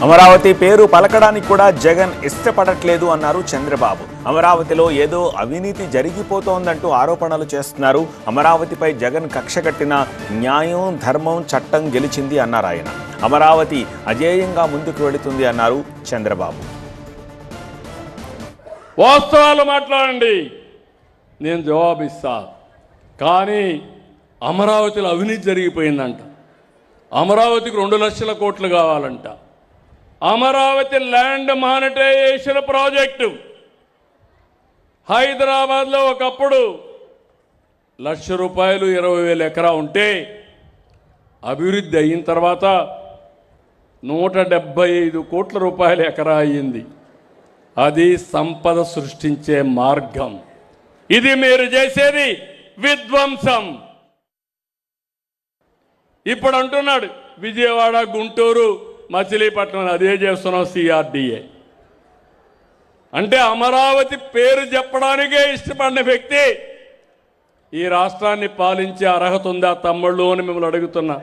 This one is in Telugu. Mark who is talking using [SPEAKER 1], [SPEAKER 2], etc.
[SPEAKER 1] అమరావతి పేరు పలకడానికి కూడా జగన్ ఇష్టపడట్లేదు అన్నారు చంద్రబాబు. అమరావతిలో ఏదో అవినీతి జరిగిపోతోందంటూ ఆరోపణలు చేస్తున్నారు. అమరావతిపై జగన్ కక్ష కట్టిన న్యాయం, ధర్మం, చట్టం గెలిచింది అన్నారు ఆయన. అమరావతి అజేయంగా ముందుకు వెళుతుంది అన్నారు చంద్రబాబు.
[SPEAKER 2] వాస్తవాలు మాట్లాడండి, నేను జవాబిస్తా. కానీ అమరావతిలో అవినీతి జరిగిపోయిందంట. అమరావతికి 2 లక్షల కోట్లు కావాలంట. అమరావతి ల్యాండ్ మానిటైజేషన్ ప్రాజెక్టు హైదరాబాద్లో ఒకప్పుడు ₹1,00,000 20,000 ఎకరా ఉంటే అభివృద్ధి అయిన తర్వాత 175 కోట్ల రూపాయల ఎకరా అయ్యింది. అది సంపద సృష్టించే మార్గం. ఇది మీరు చేసేది విధ్వంసం. ఇప్పుడు అంటున్నాడు విజయవాడ, గుంటూరు, మచిలీపట్నం అదే చేస్తున్నాం CRDA అంటే. అమరావతి పేరు చెప్పడానికే ఇష్టపడిన వ్యక్తి ఈ రాష్ట్రాన్ని పాలించే అర్హత ఉందా తమ్ముళ్ళు అని మిమ్మల్ని అడుగుతున్నా.